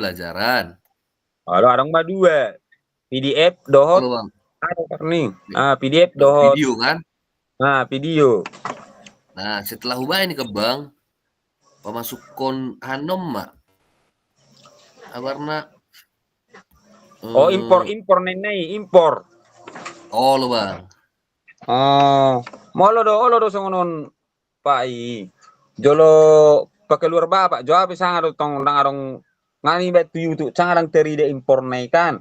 pembelajaran. Ada mah dua. PDF dohot. Halo, Bang. Nih. PDF dohot. Video kan? Nah, video. Nah, setelah hubah ini ke Bang, pemasukkan hanom mak. Karena impor nenei, impor. Oh, lo Bang. Molo do songonon pai. Jolo pakai luar bapak, jawab sangat tong arong ngani batu YouTube cangarang teride impor nei kan.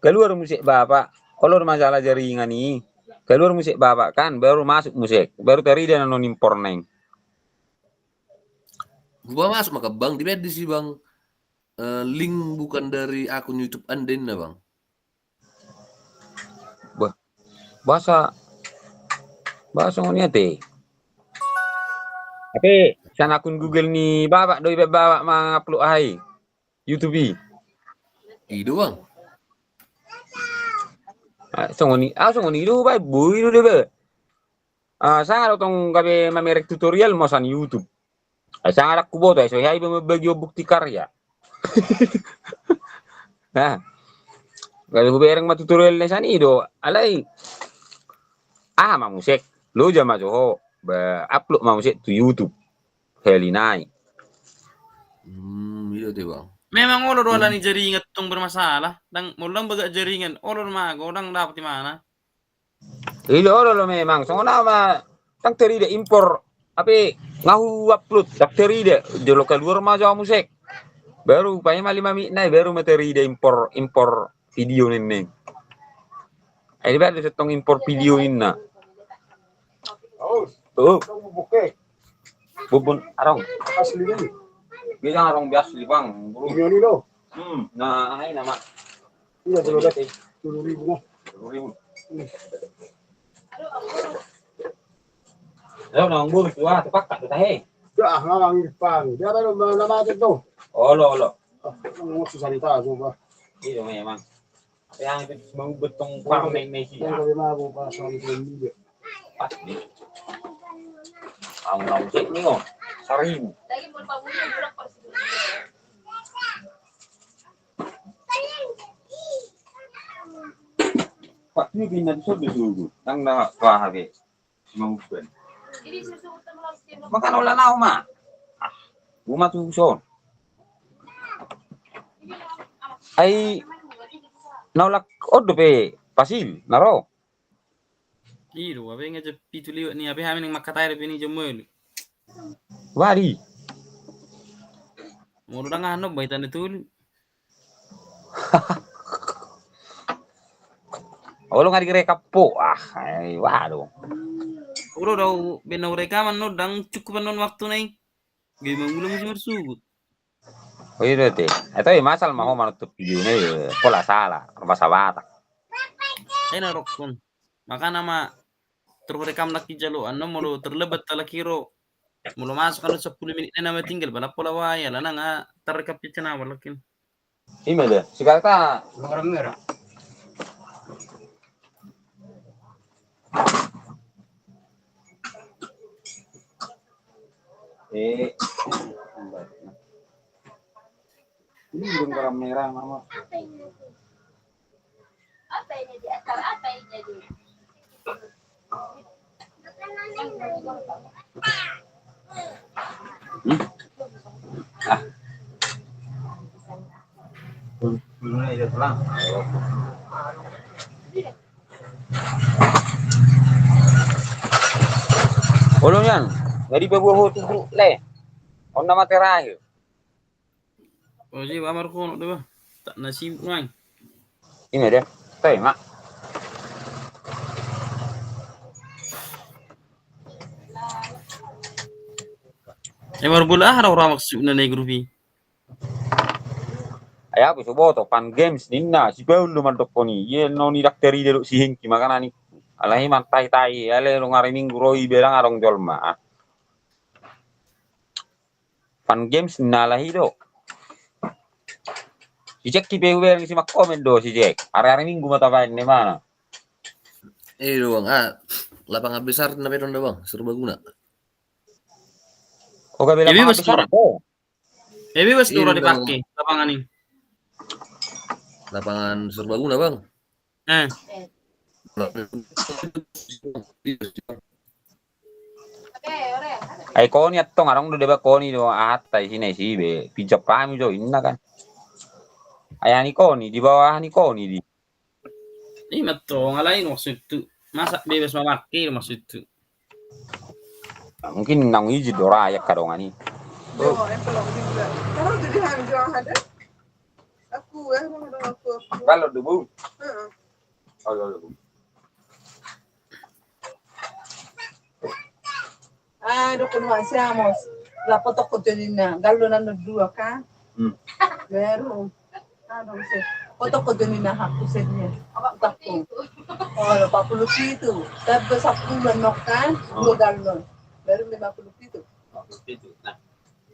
Keluar musik bapak, kalau masalah jaringan nih, keluar musik bapak kan, baru masuk musik, baru teride non impor nei. Gua masuk maka Bang, di sih Bang. Link bukan dari akun YouTube Anden lah Bang. Bahasa ngoni teh. Tapi san akun Google nih bapak doi bapak mengupload ai YouTube. Itu Bang. Songoni itu baik bu itu deh. Sangat tong kabe mamerek tutorial mosan YouTube. Sangat aku boto so hai bagi bukti karya. Nah, kalau gue bereng tutorial nesani do alai. Ma musik lo jama joho upload ma musik to YouTube. Helinai. Iya deh Bang. Memang olor wala ni jaringan tong bermasalah. Dan mulang baga jaringan olor mago orang dapat di mana? Lo memang so nama tang teride impor tapi ngahu upload tak teride jolo keluar ma jawa musik. Baru upaya 5 minit baru teride impor video nene. Ini baru setong impor video ini. Bubun arong asli ni. Bilang arong biasa di Bang. Ini lo. Nah, ini nama. Iya, 10.000. 10.000. Ayo nang bulu tua tepak tak tahe. Ya, ngang ipang. Dia ada nama itu. Olo. Mau susah dita coba. Iya memang. Yang itu mau betong parang Messi. Yang mau pasang ini. Pasti. Ang cek ni oh. 1.000. Lagi mau pabunya budak pas. Pak ni binat so dulu. Nang na kahabe. Simangben. Jadi susu utama Makan ulah nao ma. Buma tu son. Ai naulak odo pe pasil naro. Iro, abe nga pitu liwat ni abe hamin ng makatay ni jemel. Wari. Muro na nga ano, baitan ito. Olo nga direkap po. Ay waduh. Uro daw benaw rekaman no dang cukupan non waktu na gay mangulang si marsugot. Oh iya deh. Itu masal mau manutup video ini pola salah, masa batak. Ay narokon. Maka nama terrekam laki jalo ano mulu terlebat talakiro. Mulu masuk ano 10 menit na nama tinggal bala pola waya lana nga terrekap ci na walakin. Ime deh. Sekarang ta merah. Ini belum garam merah mama. Apa ini di atas? Apa ini jadi? Belum ada telang. Ulung yan. Ngadi bebuah hotu le. On nama terakhir. O si amar ko no diba? Tak nasib ngai. Ini deh. Teh mak. Emar bola araw ramak su na negrupi. Ayah aku coba to pan games ninna si baul lu mantok poni. Ye no ni dakteri delu si hingki makana ni. Alahi man tai ale lu ngari minggu roi berang arong jolma. Pan games nalahi do. Si Jack ki bewer si mak komen do si Jack. Hari-hari minggu mata main di mana? Bang. Lapangan besar na meron na Bang, serbaguna. Oh, kabila Ibi mga mas besar. Ebi was Iya, dura udah. dipakai lapangan ini. Lapangan Serbaguna, Bang. Eh, Oke, ore. Ay koni attong arang udah deba koni do atai sini sih be pijak kami do inna kan. Ayani koni di bawah ni koni di. ini matto ngalain maksud itu. Masa bebas memakai maksud itu. Nah, mungkin nang izin do rayak kadongani. Yo, yang pelong juga. Kalau jadi harga ada, aku aku. Kalau debu. Heeh. Oh, debu. Dopo noi siamo la fotocopiolina, gallo l'anno due kan? Vero? Non so. Fotocopiolina aku sednya. Takku. Oh, 40 itu. Tapi 10 nok kan? Dua galon. Baru 50 itu. Nah,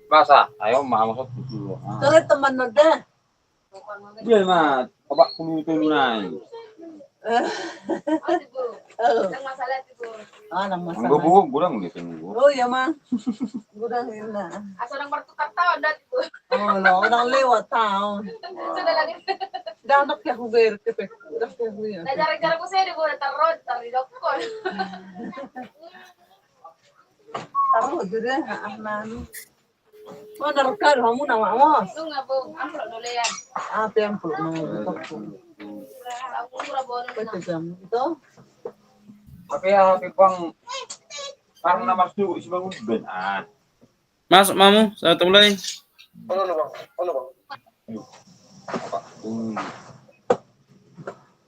masa ayo mah masuk dulu. Kalau teman ada. Iya mah, babak puluh tulu nai. Oh, Ibu. Oh, Ang masalah Ibu. nang Anggo masalah. buong gudang gitu minggu. Oh, ya mah. Gudang na. Asa nang bertukar tahun dan Ibu. Oh, no, nang lewat tahun. Sudah lagi. Danak ya ko ver te pe. Danak ya ko yan. Najarang-jarang ko sa'yo, Ibu. Natarod. Taridok ko. Taro dire anan. Oh, narkar hamu na mamos. Ito nga po. Ang prodole yan. Ah, tempo no. Ang mura bono na. Pwede jam ito. Tapi ya pang karena mas dulu si bangun ben Masuk mamu, saya mulai. Ano na bang? Ano bang?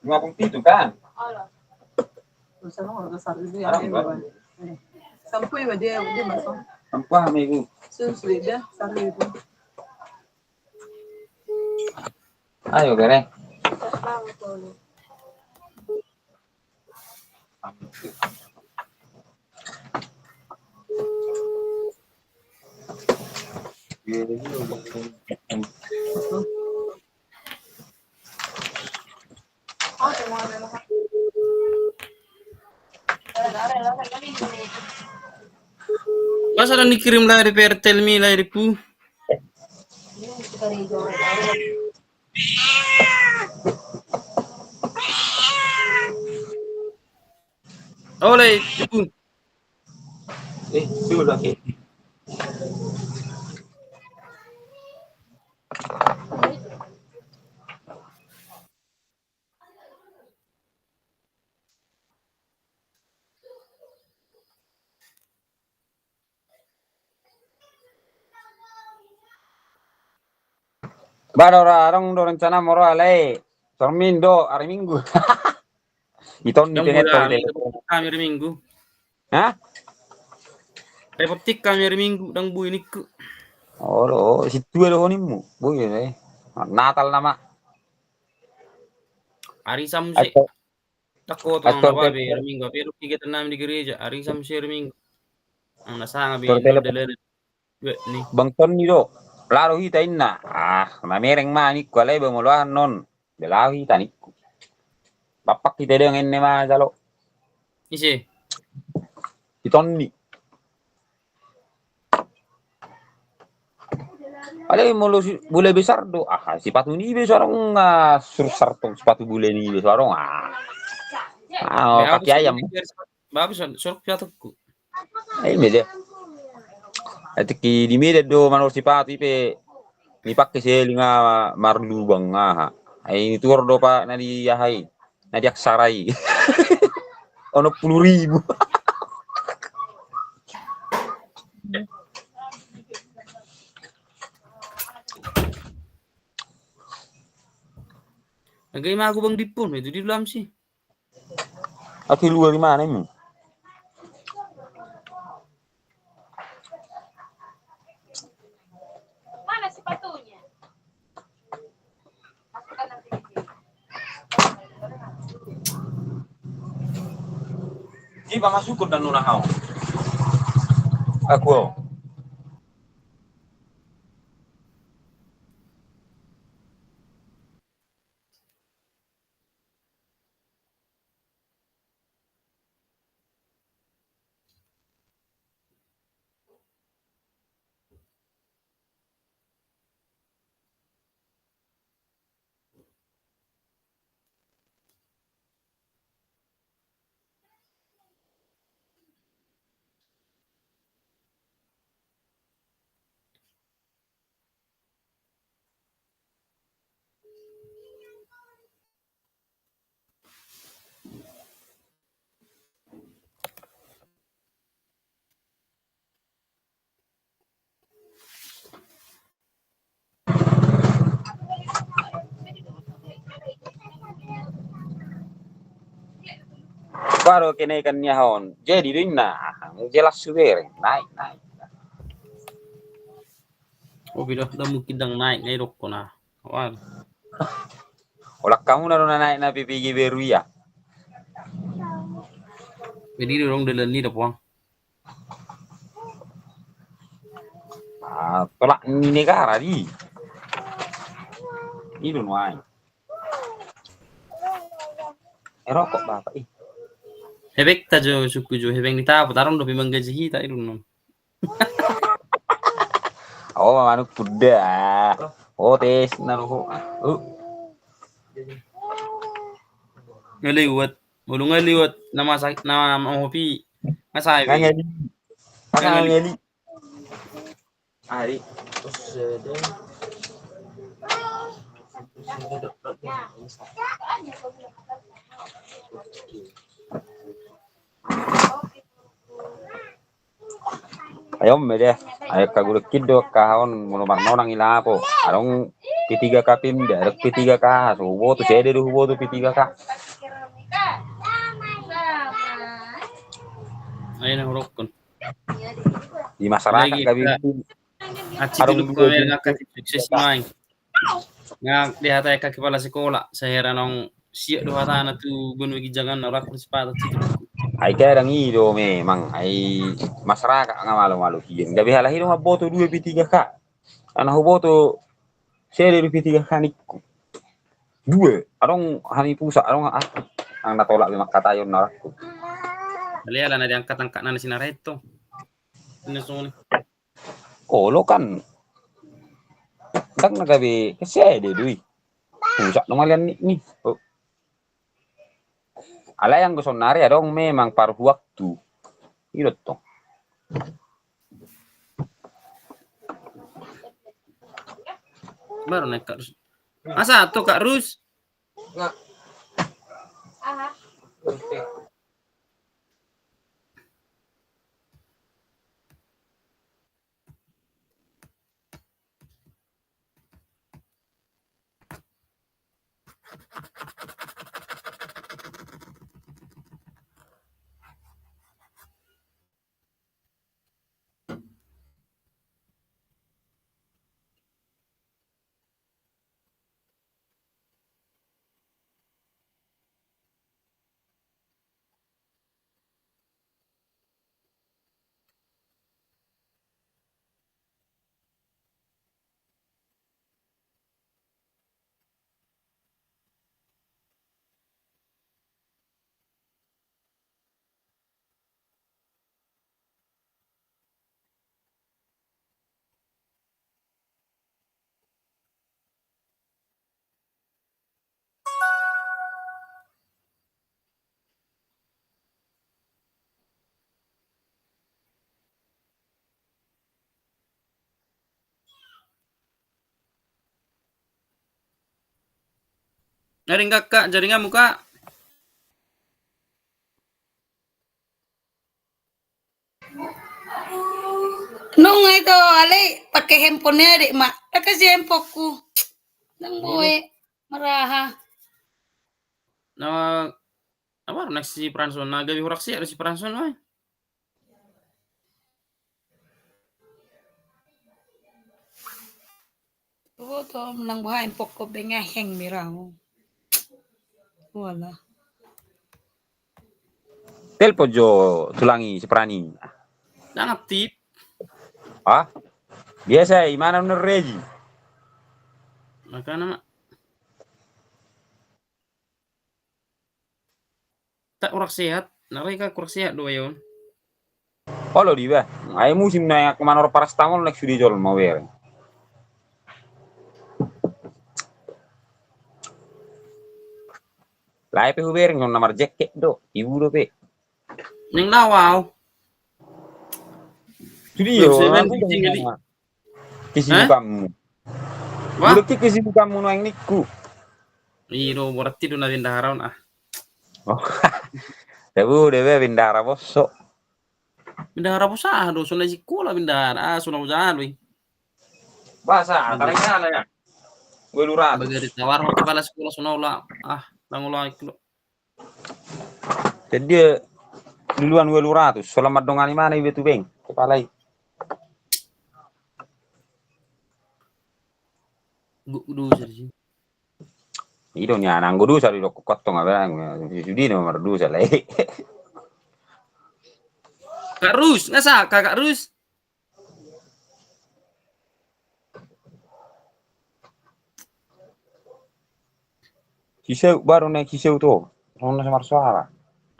Lima puluh itu kan? Ala. Gusto mo nga sa review Alam yan. ba? Sampu iba di maso. Sampah amigo. Susli dia sa review. Ayo gere. Masa dan dikirim dari PRTL mi lahirku. Oleh, Ibu. Dulu lagi. Baru orang do rencana moro alai. Termin do hari Minggu. Iton di Yang tenet muda kami hari Minggu. Hah? Repotik kami hari Minggu dan bu ini ku. Oh, situ ada honimu. Bu ya. Natal nama. Hari Samsi. Atau Takut orang nawabi hari Minggu. Pero tiga tenam di gereja. Hari Samsi hari Minggu. Ang nasa nga Atau telepon. dele ni. Bang Tony do. Laro hita inna. Mamereng manik ko alay bamuluhan non. Belaw hita nikku. Bapak kita dengan ini mah jalo. Isi. Tony. Alay mulu bule besar do. Sepatu ni besar nggak sursar tong sepatu bule ni besar kaki ayam. Bagus, suruh piatukku. Ay media. At di media do manor sepatu ipe ni pakai selinga marlubang ay tur do pa na di yahay. Na di aksaray. Ono 10.000. Nagay ako bang dipon? Itu di dalam sih. Aku luar di mana ini? Mana sepatunya? Masukkan nanti di sini. Jiba masuk dan nuna hao. Aku. Baru kenaikannya hon. Jadi itu jelas sudah naik. Oh, bidah dah mungkin dang naik ngai rokok nah. Wah, Olah kamu naik na PPG baru ya. jadi dorong dalam ni dah puang. Tolak ni negara di. Ini nuai. Rokok bapak ih. Hebek ta jo suku jo hebek ni ta putaron do pimang gaji ta irun non. Oh, manuk kuda. Oh, tes naruh. Ngaliwat, mulu ngaliwat nama hopi. Masai. Ngeli. Ngeli. Ari. Ayo deh, ayo kagul kido kahon mulumar nonang ilapo. Arong P3K pindah, ada P3K, subo tu CD du hubo tu P3K. Ayun ang rokon. Di masyarakat Lagi, kami Aci Arong dulu dua kami di- ngakak sukses main. Nga lihat ay kepala sekolah. Saya heran siap do hata na tu gunung gijangan orang sepatu situ. ay kaya lang ido memang ay masyarakat nga malu-malu hiyan. Gabi halahin nga boto 2 P3K. Ano hubo tu CD du P3K niku. 2, arong hani pusa arong ang natolak lima katayon na rakko. Dali ala na diangkat-angkat na si Nareto. Ini semua ni. Oh, lo kan. Dang nagabi kasi de duy. Pusak lumalian ni. Oh. Ala yang gusto nari adong memang paruh waktu. Ito to. Baru naik Kak Rus. Masa tuh Kak Rus? Aha. Jaring Kak, jaringan muka. Nung itu ale pakai handphonenya dek mak, kasih handphoneku. Nang boy maraha. Nah, apa next si Pranson? Nah, gabi hurak sih ada si Pranson, wah. Oh tuh menang buah handphone ko bengaheng mirau. Wala. Telpo jo tulangi seprani. Dan aktif. Ah? Biasa mana bener reji. Maka nama tak urak sehat. Nah, mereka kurang sehat dua yon. Halo di ba. Ay musim na yak manor parastamol next video jol mau wer. Lai pe huber ngon namar jacket do. Ibu do pe. Yang lawau. Jadi Belum yo. seven Aku pitching kali. Kesibukanmu. Wah, Udah kesibukanmu no yang niku. iro berarti do na bindaharaon ah. Oh. Debu dewe bindara bosso. Bindahara po sa do sunay si kula bindahara. Ah, sunay usahan we. Basa, tarayna na ya. Gue lurah. Bagari tawar ho kepala sekolah sunay ula. Ah, langula iklo. Jadi dia duluan 200. Selamat dongani mana itu beng. Kepala Gudu sih. Ido nya nang gudu sari do kotong abang. Judi nomor 2 salai. Kak Rus, ngasa Kakak Rus? Kisau baru naik kisau tuh. Orang sama suara.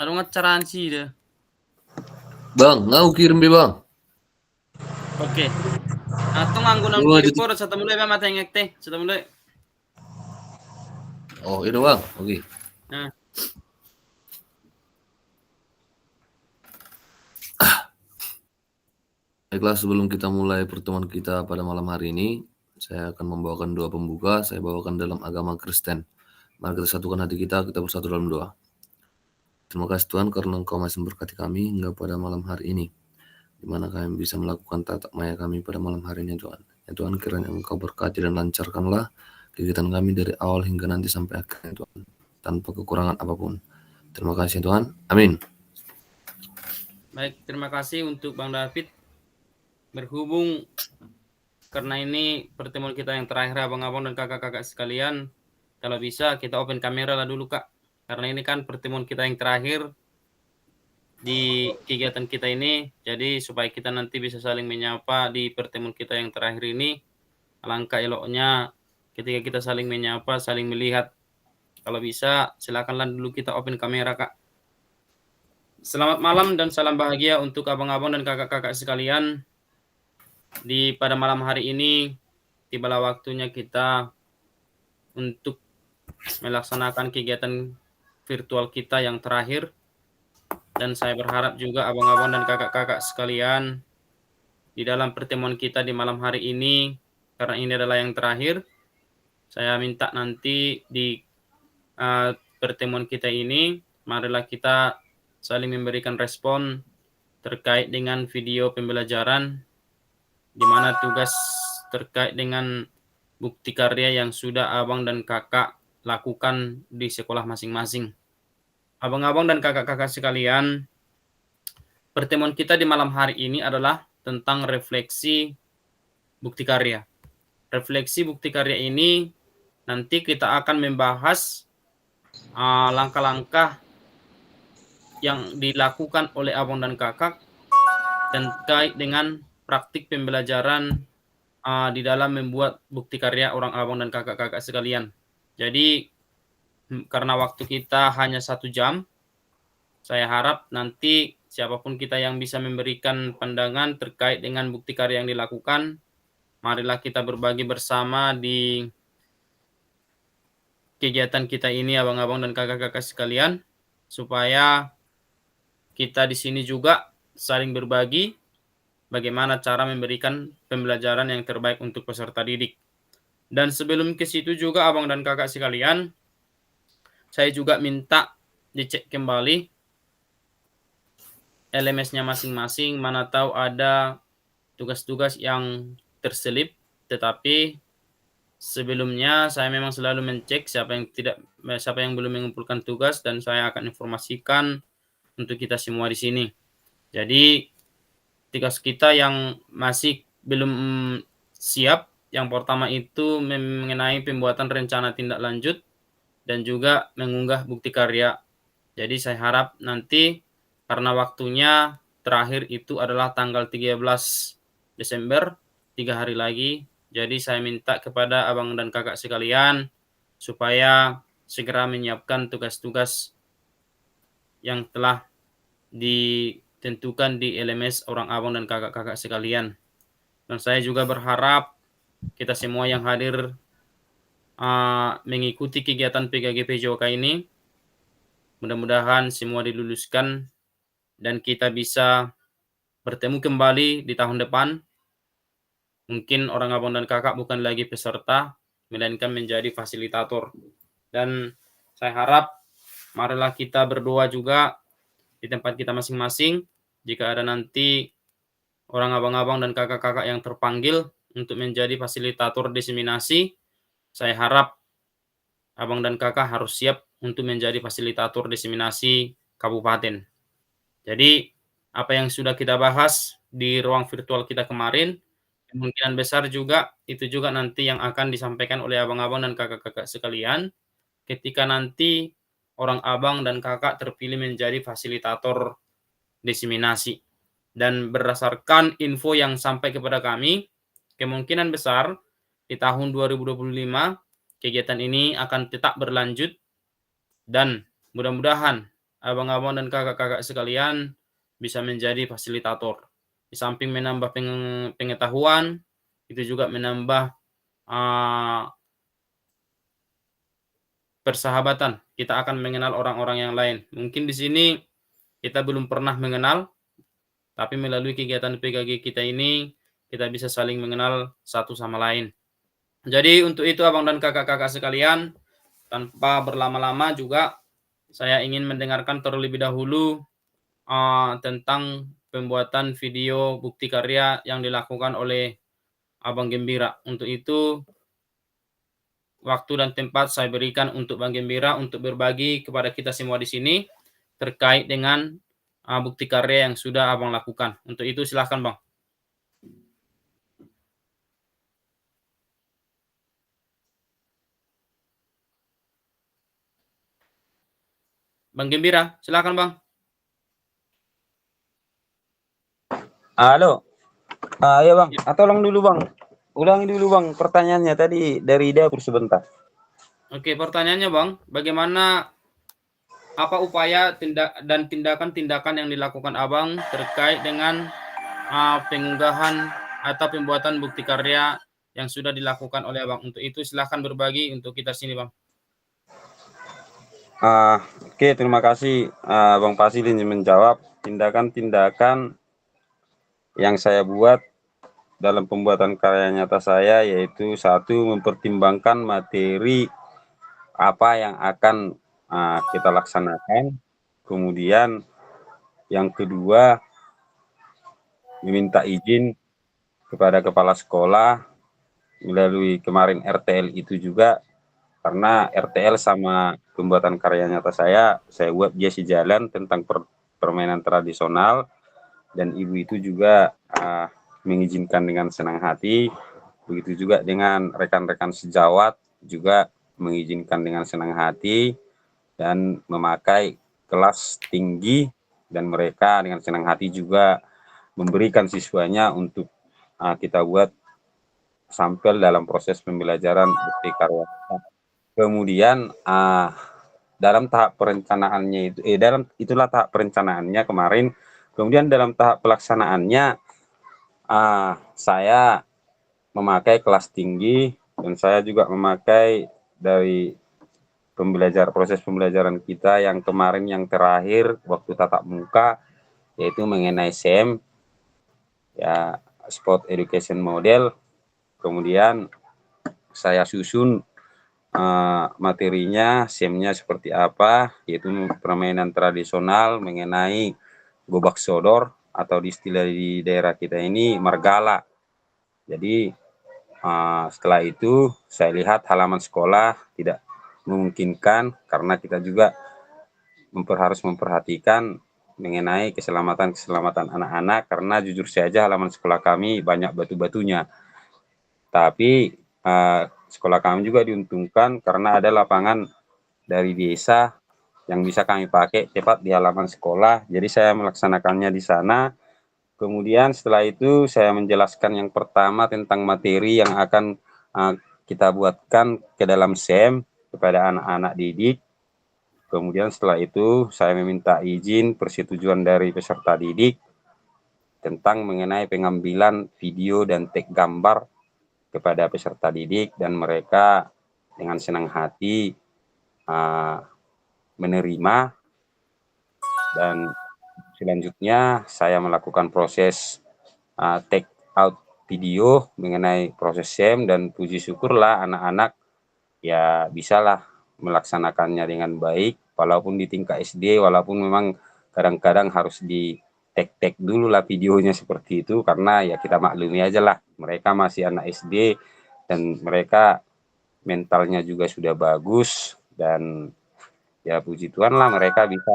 Aduh ngacaraan sih deh. Bang, ngau kirim be bang. Oke. Atong nganggo nang Wah, report sa mulai ba matengek teh, sa mulai. Oh, itu bang. Oke. Nah, Baiklah, sebelum kita mulai pertemuan kita pada malam hari ini, saya akan membawakan doa pembuka. Saya bawakan dalam agama Kristen. Mari kita satukan hati kita bersatu dalam doa. Terima kasih Tuhan karena Engkau masih memberkati kami hingga pada malam hari ini, di mana kami bisa melakukan tatap maya kami pada malam hari ini Tuhan. Ya Tuhan, kiranya Engkau berkati dan lancarkanlah kegiatan kami dari awal hingga nanti sampai akhirnya Tuhan, tanpa kekurangan apapun. Terima kasih Tuhan. Amin. baik, terima kasih untuk Bang David. Berhubung karena ini pertemuan kita yang terakhir abang-abang dan kakak-kakak sekalian, kalau bisa kita open kamera lah dulu Kak. Karena ini kan pertemuan kita yang terakhir di kegiatan kita ini, jadi supaya kita nanti bisa saling menyapa di pertemuan kita yang terakhir ini, alangkah eloknya ketika kita saling menyapa, saling melihat. Kalau bisa, silakanlah dulu kita open kamera Kak. Selamat malam dan salam bahagia untuk abang-abang dan kakak-kakak sekalian. Pada malam hari ini, tibalah waktunya kita untuk melaksanakan kegiatan virtual kita yang terakhir. Dan saya berharap juga abang-abang dan kakak-kakak sekalian di dalam pertemuan kita di malam hari ini, karena ini adalah yang terakhir, saya minta nanti di pertemuan kita ini, marilah kita saling memberikan respon terkait dengan video pembelajaran, di mana tugas terkait dengan bukti karya yang sudah abang dan kakak lakukan di sekolah masing-masing. Abang-abang dan kakak-kakak sekalian, pertemuan kita di malam hari ini adalah tentang refleksi bukti karya. Refleksi bukti karya ini nanti kita akan membahas langkah-langkah yang dilakukan oleh abang dan kakak terkait dengan praktik pembelajaran di dalam membuat bukti karya orang abang dan kakak-kakak sekalian. Jadi karena waktu kita hanya 1 jam, saya harap nanti siapapun kita yang bisa memberikan pandangan terkait dengan bukti karya yang dilakukan, marilah kita berbagi bersama di kegiatan kita ini abang-abang dan kakak-kakak sekalian, supaya kita di sini juga saling berbagi bagaimana cara memberikan pembelajaran yang terbaik untuk peserta didik. Dan sebelum ke situ juga abang dan kakak sekalian, saya juga minta dicek kembali LMS-nya masing-masing, mana tahu ada tugas-tugas yang terselip, tetapi sebelumnya saya memang selalu mencek siapa yang belum mengumpulkan tugas, dan saya akan informasikan untuk kita semua di sini. Jadi tugas kita yang masih belum siap, yang pertama itu mengenai pembuatan rencana tindak lanjut dan juga mengunggah bukti karya. Jadi saya harap nanti, karena waktunya terakhir itu adalah tanggal 13 Desember, 3 hari lagi. Jadi saya minta kepada abang dan kakak sekalian supaya segera menyiapkan tugas-tugas yang telah ditentukan di LMS orang abang dan kakak-kakak sekalian. Dan saya juga berharap kita semua yang hadir mengikuti kegiatan PKG PJOK ini, mudah-mudahan semua diluluskan dan kita bisa bertemu kembali di tahun depan. Mungkin orang abang dan kakak bukan lagi peserta, melainkan menjadi fasilitator. Dan saya harap marilah kita berdoa juga di tempat kita masing-masing. Jika ada nanti orang abang-abang dan kakak-kakak yang terpanggil untuk menjadi fasilitator diseminasi, saya harap abang dan kakak harus siap untuk menjadi fasilitator diseminasi kabupaten. Jadi apa yang sudah kita bahas di ruang virtual kita kemarin, kemungkinan besar juga itu juga nanti yang akan disampaikan oleh abang-abang dan kakak-kakak sekalian ketika nanti orang abang dan kakak terpilih menjadi fasilitator diseminasi. Dan berdasarkan info yang sampai kepada kami, kemungkinan besar di tahun 2025 kegiatan ini akan tetap berlanjut dan mudah-mudahan abang-abang dan kakak-kakak sekalian bisa menjadi fasilitator. Di samping menambah pengetahuan, itu juga menambah persahabatan. Kita akan mengenal orang-orang yang lain. Mungkin di sini kita belum pernah mengenal, tapi melalui kegiatan PKG kita ini, kita bisa saling mengenal satu sama lain. Jadi untuk itu abang dan kakak-kakak sekalian, tanpa berlama-lama juga, saya ingin mendengarkan terlebih dahulu tentang pembuatan video bukti karya yang dilakukan oleh Abang Gembira. Untuk itu, waktu dan tempat saya berikan untuk Bang Gembira untuk berbagi kepada kita semua di sini terkait dengan bukti karya yang sudah Abang lakukan. Untuk itu silahkan Bang. Bang Gembira, silahkan Bang. Halo. Ya Bang, tolong dulu Bang. Ulangi dulu Bang pertanyaannya tadi dari dapur sebentar. Oke, pertanyaannya Bang, bagaimana apa upaya tindakan-tindakan yang dilakukan Abang terkait dengan pengunggahan atau pembuatan bukti karya yang sudah dilakukan oleh Abang? Untuk itu silahkan berbagi untuk kita sini Bang. Oke, terima kasih Bang Fasil ini menjawab tindakan-tindakan yang saya buat dalam pembuatan karya nyata saya, yaitu satu, mempertimbangkan materi apa yang akan kita laksanakan. Kemudian yang kedua, meminta izin kepada kepala sekolah melalui kemarin RTL itu juga, karena RTL sama pembuatan karya nyata saya buat dia sejalan tentang permainan tradisional, dan ibu itu juga mengizinkan dengan senang hati. Begitu juga dengan rekan-rekan sejawat juga mengizinkan dengan senang hati dan memakai kelas tinggi, dan mereka dengan senang hati juga memberikan siswanya untuk kita buat sampel dalam proses pembelajaran bukti karya. Kemudian dalam tahap perencanaannya itulah tahap perencanaannya kemarin. Kemudian dalam tahap pelaksanaannya saya memakai kelas tinggi, dan saya juga memakai dari proses pembelajaran kita yang kemarin yang terakhir waktu tatap muka, yaitu mengenai SEM, ya, Sport Education Model. Kemudian saya susun materinya, SEM-nya seperti apa, yaitu permainan tradisional mengenai gobak sodor, atau istilah di daerah kita ini margala. Jadi setelah itu saya lihat halaman sekolah tidak memungkinkan, karena kita juga harus memperhatikan mengenai keselamatan anak-anak, karena jujur saja halaman sekolah kami banyak batu-batunya. Tapi sekolah kami juga diuntungkan karena ada lapangan dari desa yang bisa kami pakai tepat di halaman sekolah. Jadi saya melaksanakannya di sana. Kemudian setelah itu saya menjelaskan yang pertama tentang materi yang akan kita buatkan ke dalam SEM kepada anak-anak didik. Kemudian setelah itu saya meminta izin persetujuan dari peserta didik tentang mengenai pengambilan video dan tag gambar kepada peserta didik, dan mereka dengan senang hati menerima. Dan selanjutnya saya melakukan proses take out video mengenai proses SEM, dan puji syukurlah anak-anak ya bisalah melaksanakannya dengan baik, walaupun di tingkat SD, walaupun memang kadang-kadang harus di tag dulu lah videonya seperti itu, karena ya kita maklumi aja lah mereka masih anak SD dan mereka mentalnya juga sudah bagus, dan ya puji Tuhan lah mereka bisa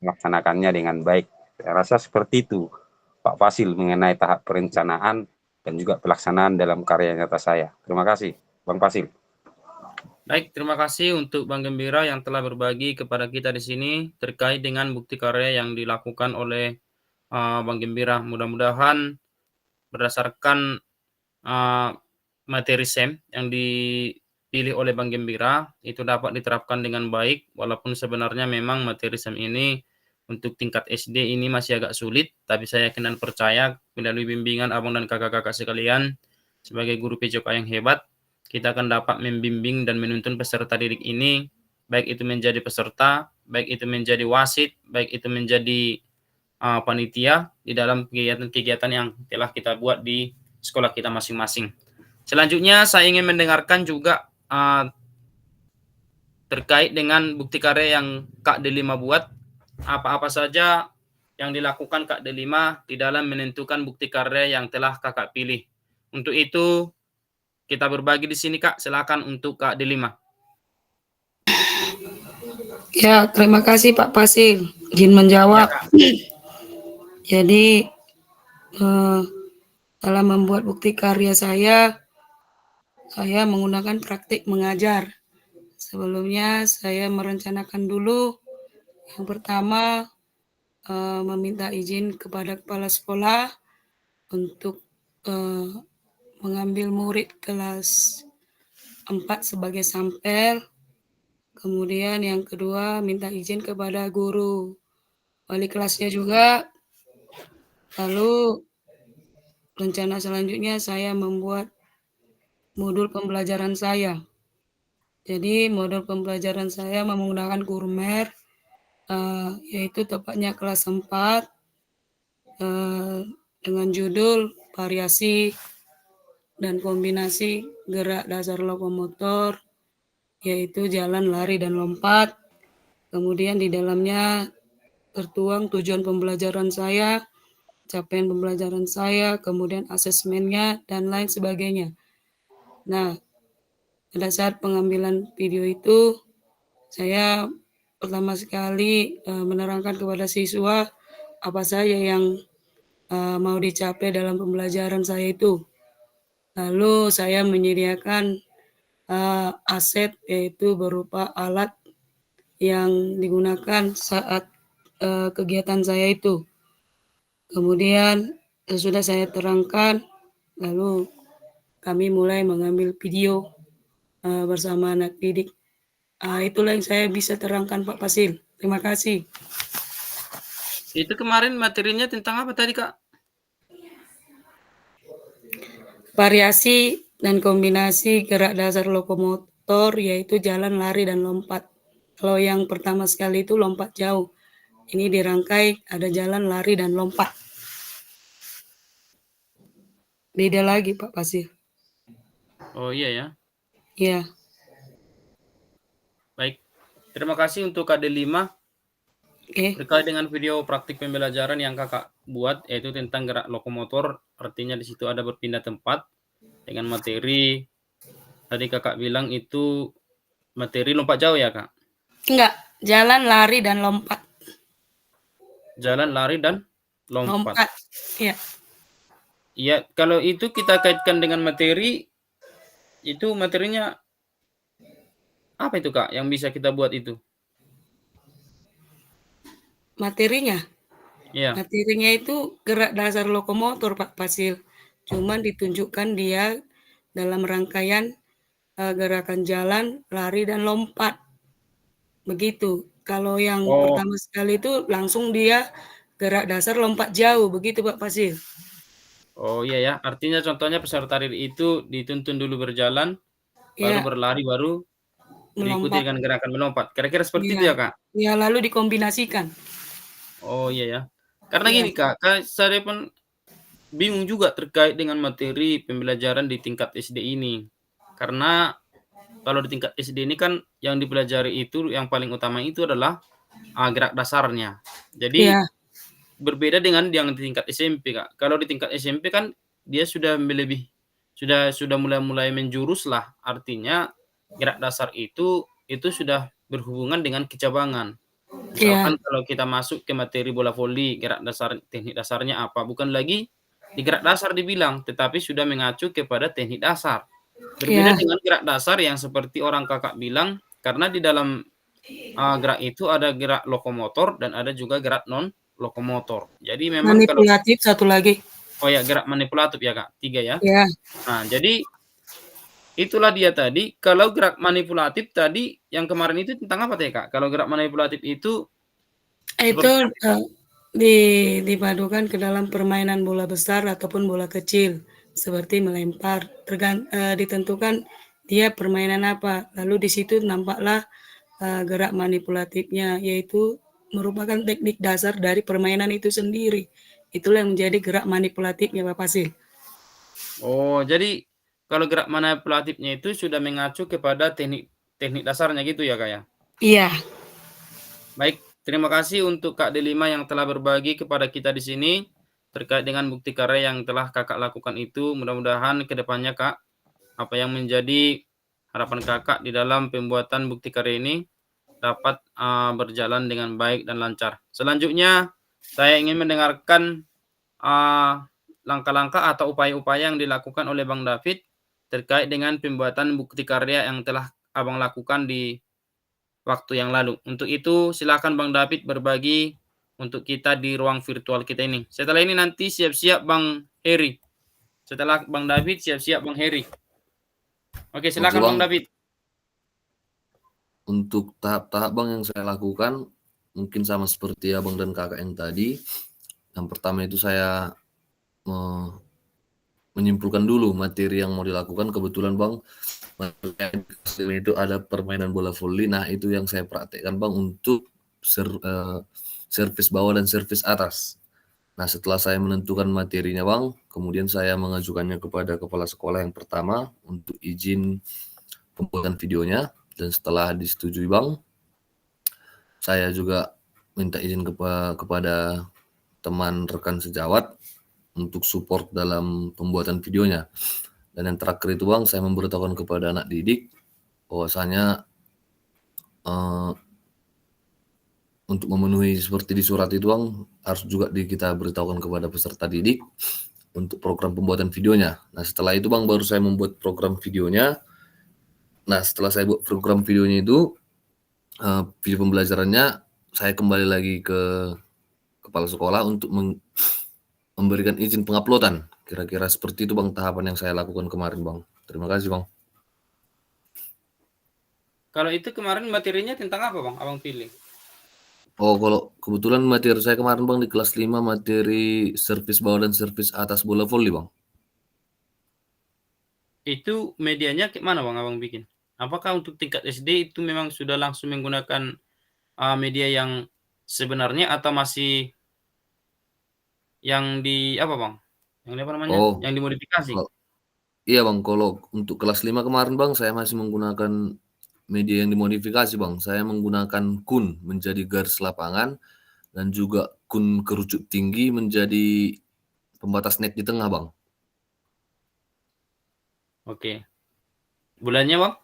melaksanakannya dengan baik. Saya rasa seperti itu Pak Fasil mengenai tahap perencanaan dan juga pelaksanaan dalam karya nyata saya. Terima kasih Bang Fasil. Baik, terima kasih untuk Bang Gembira yang telah berbagi kepada kita di sini terkait dengan bukti karya yang dilakukan oleh Bang Gembira. Mudah-mudahan berdasarkan materi SEM yang dipilih oleh Bang Gembira itu dapat diterapkan dengan baik, walaupun sebenarnya memang materi SEM ini untuk tingkat SD ini masih agak sulit, tapi saya yakin dan percaya melalui bimbingan abang dan kakak-kakak sekalian sebagai guru PJK yang hebat, kita akan dapat membimbing dan menuntun peserta didik ini, baik itu menjadi peserta, baik itu menjadi wasit, baik itu menjadi panitia di dalam kegiatan-kegiatan yang telah kita buat di sekolah kita masing-masing. Selanjutnya saya ingin mendengarkan juga terkait dengan bukti karya yang Kak Delima buat, apa-apa saja yang dilakukan Kak Delima di dalam menentukan bukti karya yang telah Kakak pilih. Untuk itu kita berbagi di sini Kak, silakan untuk Kak Delima. Ya, terima kasih Pak Fasil. Izin menjawab. Jadi dalam membuat bukti karya saya menggunakan praktik mengajar. Sebelumnya saya merencanakan dulu. Yang pertama meminta izin kepada kepala sekolah untuk mengambil murid kelas 4 sebagai sampel. Kemudian yang kedua minta izin kepada guru wali kelasnya juga. Lalu rencana selanjutnya saya membuat modul pembelajaran saya. Jadi modul pembelajaran saya menggunakan Kurmer, yaitu tepatnya kelas 4 dengan judul variasi dan kombinasi gerak dasar lokomotor, yaitu jalan, lari, dan lompat. Kemudian di dalamnya tertuang tujuan pembelajaran saya, capaian pembelajaran saya, kemudian asesmennya, dan lain sebagainya. Nah, pada saat pengambilan video itu, saya pertama sekali menerangkan kepada siswa apa saja yang mau dicapai dalam pembelajaran saya itu. Lalu saya menyediakan aset, yaitu berupa alat yang digunakan saat kegiatan saya itu. Kemudian sesudah saya terangkan, lalu kami mulai mengambil video bersama anak didik. Itulah yang saya bisa terangkan Pak Fasil. Terima kasih. Itu kemarin materinya tentang apa tadi Kak? Variasi dan kombinasi gerak dasar lokomotor, yaitu jalan, lari, dan lompat. Kalau yang pertama sekali itu lompat jauh. Ini dirangkai ada jalan, lari, dan lompat. Beda lagi Pak Fasil. Oh iya ya. Iya. Baik. Terima kasih untuk Kak Delima. Oke. Terkait dengan video praktik pembelajaran yang Kakak buat, yaitu tentang gerak lokomotor, artinya di situ ada berpindah tempat dengan materi. Tadi Kakak bilang itu materi lompat jauh ya Kak? Enggak, jalan, lari, dan lompat. Jalan, lari, dan lompat. Lompat. Iya. Iya, kalau itu kita kaitkan dengan materi, itu materinya apa itu Kak yang bisa kita buat itu? Materinya? Iya. Materinya itu gerak dasar lokomotor Pak Fasil. Cuman ditunjukkan dia dalam rangkaian gerakan jalan, lari, dan lompat. Begitu. Kalau yang pertama sekali itu langsung dia gerak dasar lompat jauh. Begitu Pak Fasil. Oh iya ya, artinya contohnya peserta didik itu dituntun dulu berjalan, baru Ya, berlari, baru diikuti melompat. dengan gerakan melompat. Kira-kira seperti Iya. itu ya Kak? Ya, lalu dikombinasikan. Oh iya ya. Karena Iya. gini Kak, saya pun bingung juga terkait dengan materi pembelajaran di tingkat SD ini. Karena kalau di tingkat SD ini kan yang dipelajari itu yang paling utama itu adalah gerak dasarnya. Jadi Iya. berbeda dengan yang di tingkat SMP Kak. Kalau di tingkat SMP kan dia sudah sudah mulai menjurus lah. Artinya gerak dasar itu sudah berhubungan dengan kecabangan. Iya. Misalkan kalau kita masuk ke materi bola voli, gerak dasar, teknik dasarnya apa, bukan lagi di gerak dasar dibilang, tetapi sudah mengacu kepada teknik dasar. Berbeda Iya. dengan gerak dasar yang seperti orang Kakak bilang, karena di dalam gerak itu ada gerak lokomotor dan ada juga gerak non lokomotor. Jadi memang kalau Manipulatif satu lagi. oh ya, gerak manipulatif ya Kak, 3 ya. Ya. Nah, jadi itulah dia tadi. Kalau gerak manipulatif tadi yang kemarin itu tentang apa teh Kak? Kalau gerak manipulatif itu Itu seperti dipadukan ke dalam permainan bola besar ataupun bola kecil seperti melempar. Ditentukan dia permainan apa. Lalu di situ nampaklah gerak manipulatifnya, yaitu merupakan teknik dasar dari permainan itu sendiri. Itulah yang menjadi gerak manipulatifnya Pak Fasil. oh, jadi kalau gerak manipulatifnya itu sudah mengacu kepada teknik dasarnya gitu ya Kak ya? Iya. Baik, terima kasih untuk Kak Delima yang telah berbagi kepada kita di sini terkait dengan bukti karya yang telah Kakak lakukan itu. Mudah-mudahan ke depannya Kak, apa yang menjadi harapan Kakak di dalam pembuatan bukti karya ini dapat berjalan dengan baik dan lancar. Selanjutnya, saya ingin mendengarkan langkah-langkah atau upaya-upaya yang dilakukan oleh Bang David terkait dengan pembuatan bukti karya yang telah Abang lakukan di waktu yang lalu. Untuk itu, silakan Bang David berbagi untuk kita di ruang virtual kita ini. Setelah ini nanti siap-siap Bang Heri. Setelah Bang David, siap-siap Bang Heri. Oke, silakan Oke, Bang David. Untuk tahap-tahap Bang yang saya lakukan, mungkin sama seperti Abang dan Kakak yang tadi. Yang pertama itu saya menyimpulkan dulu materi yang mau dilakukan. Kebetulan Bang, itu ada permainan bola voli. Nah, itu yang saya praktekkan Bang untuk servis bawah dan servis atas. Nah, setelah saya menentukan materinya Bang, kemudian saya mengajukannya kepada kepala sekolah yang pertama untuk izin pembuatan videonya. Dan setelah disetujui Bang, saya juga minta izin kepada teman rekan sejawat untuk support dalam pembuatan videonya. Dan yang terakhir itu Bang, saya memberitahukan kepada anak didik bahwasanya untuk memenuhi seperti di surat itu Bang, harus juga kita beritahukan kepada peserta didik untuk program pembuatan videonya. Nah, setelah itu Bang, baru saya membuat program videonya. Nah, setelah saya buat program videonya itu, video pembelajarannya saya kembali lagi ke kepala sekolah untuk memberikan izin penguploadan. Kira-kira seperti itu Bang tahapan yang saya lakukan kemarin Bang. Terima kasih Bang. Kalau itu kemarin materinya tentang apa Bang Abang pilih? Oh, kalau kebetulan materi saya kemarin Bang di kelas 5 materi servis bawah dan servis atas bola voli Bang. Itu medianya gimana Bang Abang bikin? Apakah untuk tingkat SD itu memang sudah langsung menggunakan media yang sebenarnya atau masih yang di apa Bang? Yang apa namanya? Oh, Yang dimodifikasi? iya Bang, kalau untuk kelas 5 kemarin Bang, saya masih menggunakan media yang dimodifikasi Bang. Saya menggunakan kun menjadi garis lapangan dan juga kun kerucut tinggi menjadi pembatas net di tengah Bang. Oke. Bulannya Bang?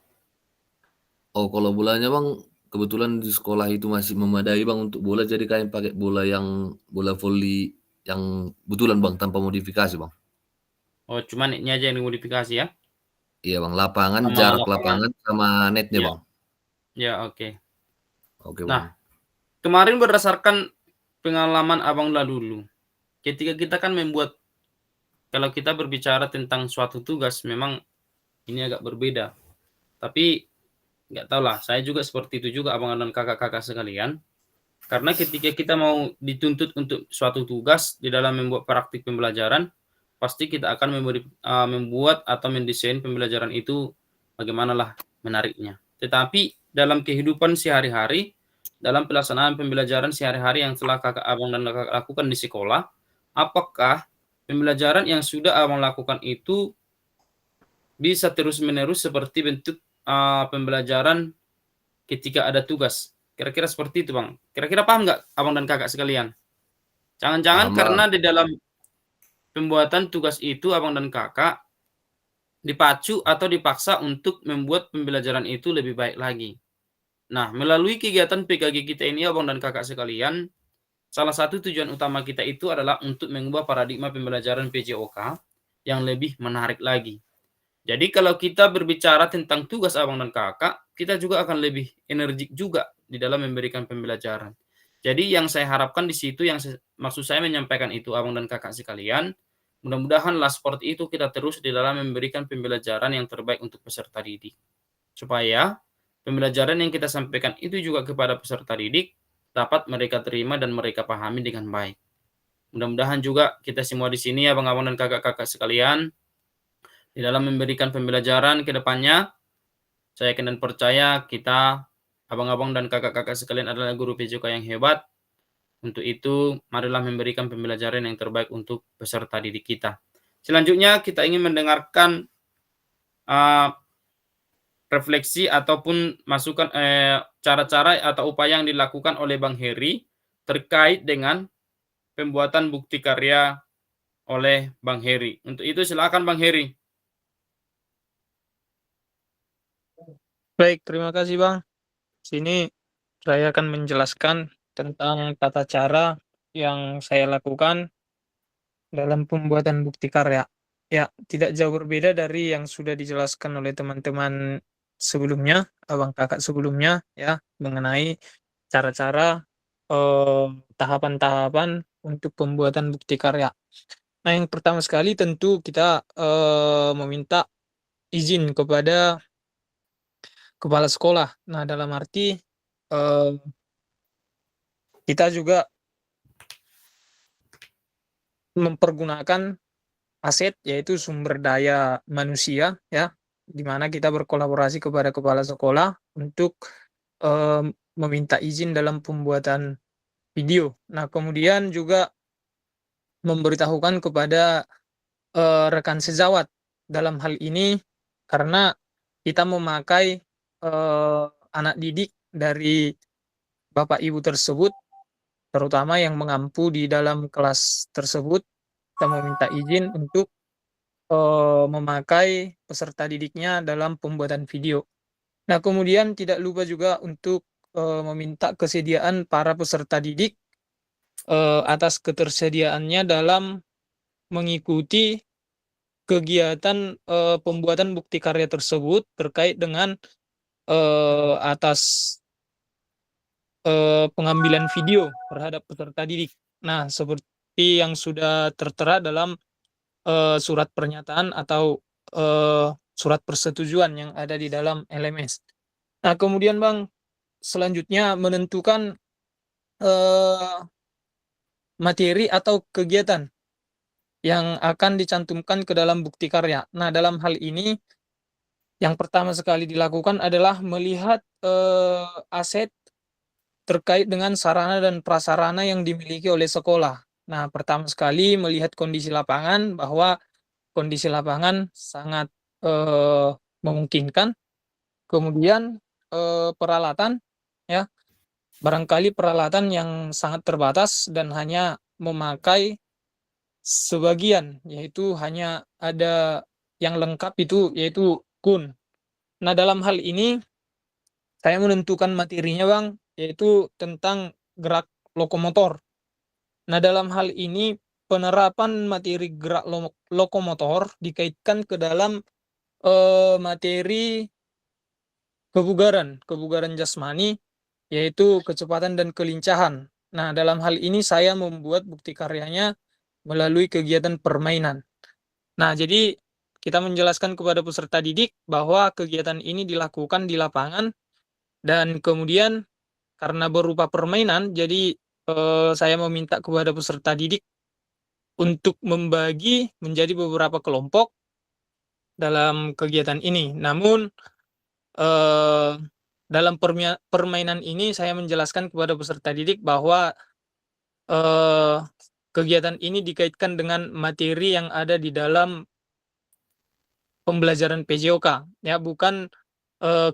Oh, kalau bolanya Bang, kebetulan di sekolah itu masih memadai Bang untuk bola, jadi kalian pakai bola voli yang betulan Bang, tanpa modifikasi Bang. Oh, cuma netnya aja yang dimodifikasi ya? Iya Bang, lapangan, Sama jarak lapangan. lapangan sama netnya Ya. Bang. Ya, oke. Oke Nah, Bang. kemarin berdasarkan pengalaman Abang dulu, ketika kita kan membuat, kalau kita berbicara tentang suatu tugas, memang ini agak berbeda. Tapi nggak tahu lah, saya juga seperti itu juga Abang dan kakak-kakak sekalian. Karena ketika kita mau dituntut untuk suatu tugas di dalam membuat praktik pembelajaran, pasti kita akan membuat atau mendesain pembelajaran itu bagaimanalah menariknya. Tetapi dalam kehidupan sehari-hari, dalam pelaksanaan pembelajaran sehari-hari yang telah kakak Abang dan kakak lakukan di sekolah, apakah pembelajaran yang sudah Abang lakukan itu bisa terus-menerus seperti bentuk pembelajaran ketika ada tugas? Kira-kira seperti itu Bang. Kira-kira paham nggak Abang dan kakak sekalian? Jangan-jangan Paham, karena Bang. di dalam pembuatan tugas itu Abang dan kakak dipacu atau dipaksa untuk membuat pembelajaran itu lebih baik lagi. Nah, melalui kegiatan PKG kita ini, abang dan kakak sekalian, salah satu tujuan utama kita itu adalah untuk mengubah paradigma pembelajaran PJOK yang lebih menarik lagi. Jadi kalau kita berbicara tentang tugas abang dan kakak, kita juga akan lebih energik juga di dalam memberikan pembelajaran. Jadi yang saya harapkan di situ, maksud saya menyampaikan itu abang dan kakak sekalian, mudah-mudahanlah seperti itu kita terus di dalam memberikan pembelajaran yang terbaik untuk peserta didik. Supaya pembelajaran yang kita sampaikan itu juga kepada peserta didik dapat mereka terima dan mereka pahami dengan baik. Mudah-mudahan juga kita semua di sini, abang-abang dan kakak-kakak sekalian, di dalam memberikan pembelajaran ke depannya, saya yakin dan percaya kita, abang-abang dan kakak-kakak sekalian adalah guru PJOK yang hebat. Untuk itu, marilah memberikan pembelajaran yang terbaik untuk peserta didik kita. Selanjutnya, kita ingin mendengarkan refleksi ataupun masukan cara-cara atau upaya yang dilakukan oleh Bang Heri terkait dengan pembuatan bukti karya oleh Bang Heri. Untuk itu, silakan Bang Heri. Baik, terima kasih Bang. Sini saya akan menjelaskan tentang tata cara yang saya lakukan dalam pembuatan bukti karya. Ya, tidak jauh berbeda dari yang sudah dijelaskan oleh teman-teman sebelumnya, abang kakak sebelumnya, ya, mengenai cara-cara tahapan-tahapan untuk pembuatan bukti karya. Nah, yang pertama sekali tentu kita meminta izin kepada kepala sekolah. Nah, dalam arti kita juga mempergunakan aset, yaitu sumber daya manusia, ya, di mana kita berkolaborasi kepada kepala sekolah untuk meminta izin dalam pembuatan video. Nah, kemudian juga memberitahukan kepada rekan sejawat dalam hal ini, karena kita memakai anak didik dari Bapak Ibu tersebut, terutama yang mengampu di dalam kelas tersebut, kita meminta izin untuk memakai peserta didiknya dalam pembuatan video. Nah, kemudian tidak lupa juga untuk meminta kesediaan para peserta didik atas ketersediaannya dalam mengikuti kegiatan pembuatan bukti karya tersebut terkait dengan atas pengambilan video terhadap peserta didik. Nah, seperti yang sudah tertera dalam surat pernyataan atau surat persetujuan yang ada di dalam LMS. Nah, kemudian Bang, selanjutnya menentukan materi atau kegiatan yang akan dicantumkan ke dalam bukti karya. Nah, dalam hal ini yang pertama sekali dilakukan adalah melihat aset terkait dengan sarana dan prasarana yang dimiliki oleh sekolah. Nah, pertama sekali melihat kondisi lapangan, bahwa kondisi lapangan sangat memungkinkan. Kemudian peralatan, ya, barangkali peralatan yang sangat terbatas dan hanya memakai sebagian, yaitu hanya ada yang lengkap itu yaitu kun. Nah, dalam hal ini saya menentukan materinya Bang, yaitu tentang gerak lokomotor. Nah, dalam hal ini penerapan materi gerak lokomotor dikaitkan ke dalam materi kebugaran jasmani, yaitu kecepatan dan kelincahan. Nah, dalam hal ini saya membuat bukti karyanya melalui kegiatan permainan. Nah, jadi kita menjelaskan kepada peserta didik bahwa kegiatan ini dilakukan di lapangan, dan kemudian karena berupa permainan, jadi saya meminta kepada peserta didik untuk membagi menjadi beberapa kelompok dalam kegiatan ini. Namun dalam permainan ini saya menjelaskan kepada peserta didik bahwa kegiatan ini dikaitkan dengan materi yang ada di dalam pembelajaran PJOK, ya, bukan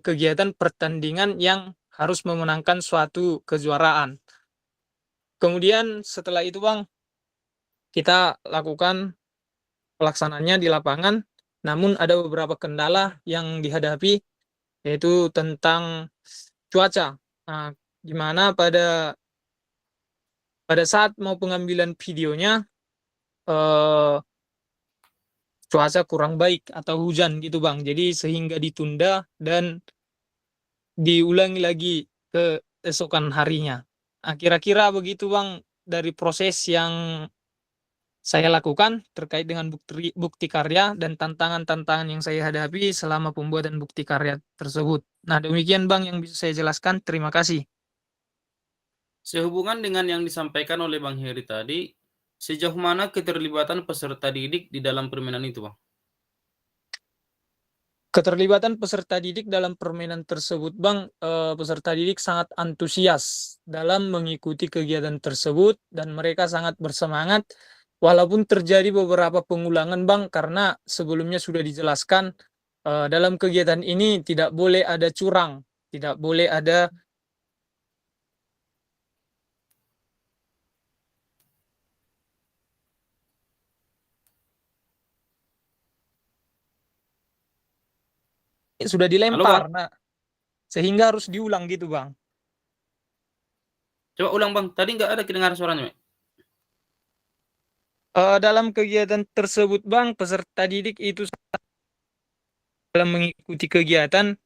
kegiatan pertandingan yang harus memenangkan suatu kejuaraan. Kemudian setelah itu Bang, kita lakukan pelaksanaannya di lapangan, namun ada beberapa kendala yang dihadapi, yaitu tentang cuaca. Nah, di mana pada saat mau pengambilan videonya cuaca kurang baik atau hujan gitu Bang. Jadi sehingga ditunda dan diulangi lagi ke esokan harinya. Nah, kira-kira begitu Bang dari proses yang saya lakukan terkait dengan bukti karya dan tantangan-tantangan yang saya hadapi selama pembuatan bukti karya tersebut. Nah, demikian Bang yang bisa saya jelaskan. Terima kasih. Sehubungan dengan yang disampaikan oleh Bang Heri tadi, sejauh mana keterlibatan peserta didik di dalam permainan itu, Bang? Keterlibatan peserta didik dalam permainan tersebut, Bang, peserta didik sangat antusias dalam mengikuti kegiatan tersebut dan mereka sangat bersemangat walaupun terjadi beberapa pengulangan, Bang, karena sebelumnya sudah dijelaskan dalam kegiatan ini tidak boleh ada curang, tidak boleh ada sudah Halo, dilempar, Bang. nah sehingga harus diulang gitu, Bang. Coba ulang, Bang. Tadi nggak ada kedengaran suaranya, Mek. Dalam kegiatan tersebut, Bang, peserta didik itu dalam mengikuti kegiatan,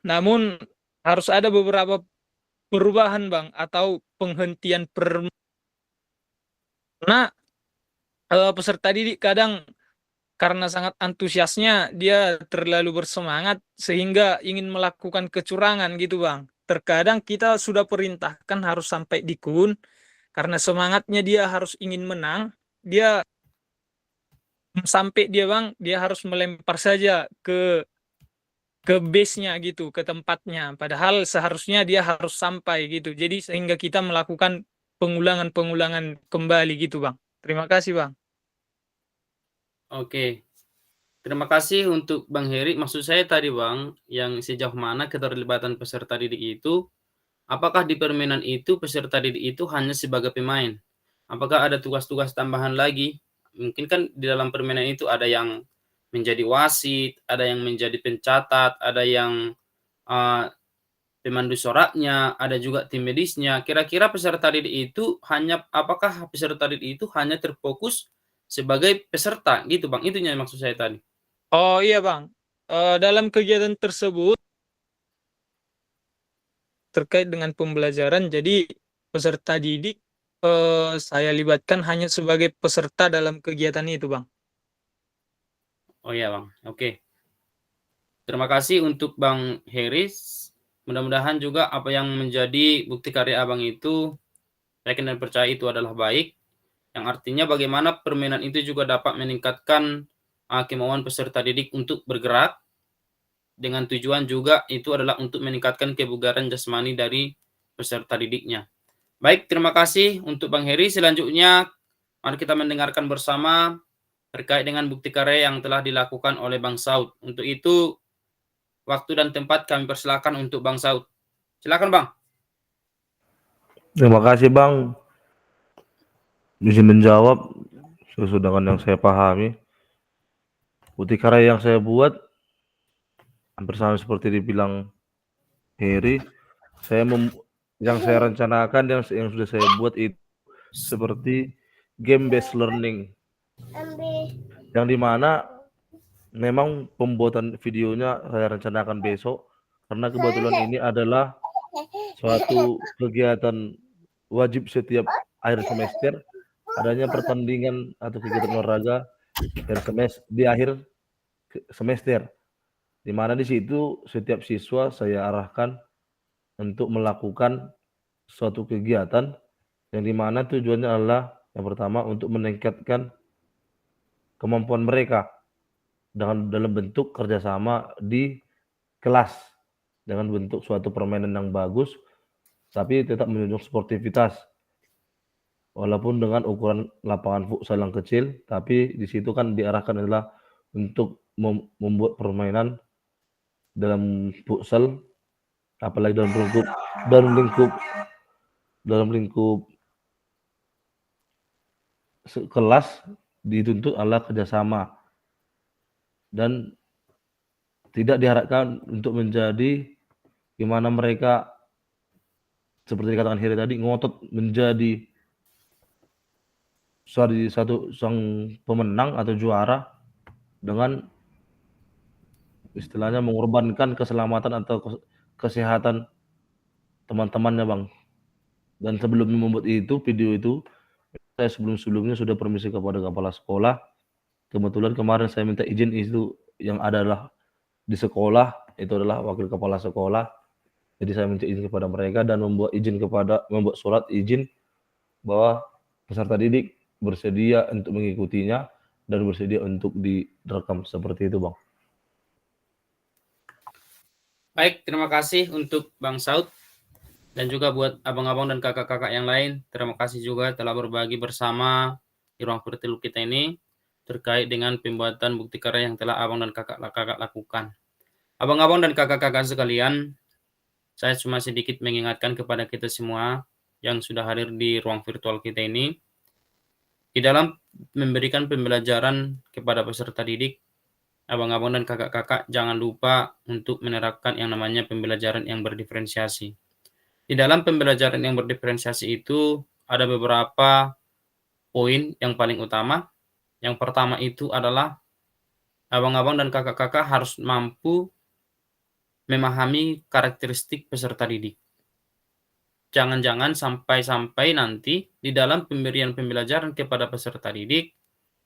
namun harus ada beberapa perubahan, Bang, atau penghentian karena peserta didik kadang karena sangat antusiasnya dia terlalu bersemangat sehingga ingin melakukan kecurangan gitu, Bang. Terkadang kita sudah perintahkan harus sampai di kun karena semangatnya dia harus ingin menang, dia sampai dia, Bang, dia harus melempar saja ke base-nya gitu, ke tempatnya. Padahal seharusnya dia harus sampai gitu. Jadi sehingga kita melakukan pengulangan-pengulangan kembali gitu, Bang. Terima kasih, Bang. Oke. Terima kasih untuk Bang Heri. Maksud saya tadi, Bang, yang sejauh mana keterlibatan peserta didik itu, apakah di permainan itu peserta didik itu hanya sebagai pemain? Apakah ada tugas-tugas tambahan lagi? Mungkin kan di dalam permainan itu ada yang menjadi wasit, ada yang menjadi pencatat, ada yang pemandu soraknya, ada juga tim medisnya. Kira-kira peserta didik itu apakah peserta didik itu hanya terfokus sebagai peserta gitu, Bang? Itunya maksud saya tadi. Oh iya, Bang. Dalam kegiatan tersebut terkait dengan pembelajaran, jadi peserta didik saya libatkan hanya sebagai peserta dalam kegiatan itu, Bang. Oh iya, Bang. Oke. Terima kasih untuk Bang Heris. Mudah-mudahan juga apa yang menjadi bukti karya Abang itu, saya yakin dan percaya itu adalah baik. Yang artinya bagaimana permainan itu juga dapat meningkatkan kemauan peserta didik untuk bergerak, dengan tujuan juga itu adalah untuk meningkatkan kebugaran jasmani dari peserta didiknya. Baik, terima kasih untuk Bang Heri. Selanjutnya, mari kita mendengarkan bersama terkait dengan bukti karya yang telah dilakukan oleh Bang Saud. Untuk itu, waktu dan tempat kami persilakan untuk Bang Saud. Silakan, Bang. Terima kasih, Bang. Izin menjawab sesuai dengan yang saya pahami. Bukti karya yang saya buat hampir sama seperti dibilang Heri. Yang saya rencanakan, yang sudah saya buat itu seperti game based learning, yang dimana memang pembuatan videonya saya rencanakan besok karena kebetulan ini adalah suatu kegiatan wajib setiap akhir semester, adanya pertandingan atau kegiatan olahraga di akhir semester, di mana di situ setiap siswa saya arahkan untuk melakukan suatu kegiatan yang dimana tujuannya adalah yang pertama untuk meningkatkan kemampuan mereka dalam bentuk kerjasama di kelas dengan bentuk suatu permainan yang bagus, tapi tetap menunjukkan sportivitas. Walaupun dengan ukuran lapangan futsal yang kecil, tapi di situ kan diarahkan adalah untuk membuat permainan dalam futsal, apalagi dalam lingkup kelas dituntut adalah kerjasama dan tidak diharapkan untuk menjadi gimana mereka seperti dikatakan Heri tadi ngotot menjadi satu sang pemenang atau juara dengan istilahnya mengorbankan keselamatan atau kesehatan teman-temannya, Bang. Dan sebelum membuat video itu, saya sebelum-sebelumnya sudah permisi kepada kepala sekolah. Kebetulan kemarin saya minta izin itu yang adalah di sekolah, itu adalah wakil kepala sekolah. Jadi saya minta izin kepada mereka dan membuat surat izin bahwa peserta didik bersedia untuk mengikutinya dan bersedia untuk direkam seperti itu, Bang. Baik, terima kasih untuk Bang Saud dan juga buat abang-abang dan kakak-kakak yang lain. Terima kasih juga telah berbagi bersama di ruang virtual kita ini terkait dengan pembuatan bukti karya yang telah abang dan kakak-kakak lakukan. Abang-abang dan kakak-kakak sekalian, saya cuma sedikit mengingatkan kepada kita semua yang sudah hadir di ruang virtual kita ini, di dalam memberikan pembelajaran kepada peserta didik, abang-abang dan kakak-kakak jangan lupa untuk menerapkan yang namanya pembelajaran yang berdiferensiasi. Di dalam pembelajaran yang berdiferensiasi itu ada beberapa poin yang paling utama. Yang pertama itu adalah abang-abang dan kakak-kakak harus mampu memahami karakteristik peserta didik. Jangan-jangan sampai nanti di dalam pemberian pembelajaran kepada peserta didik,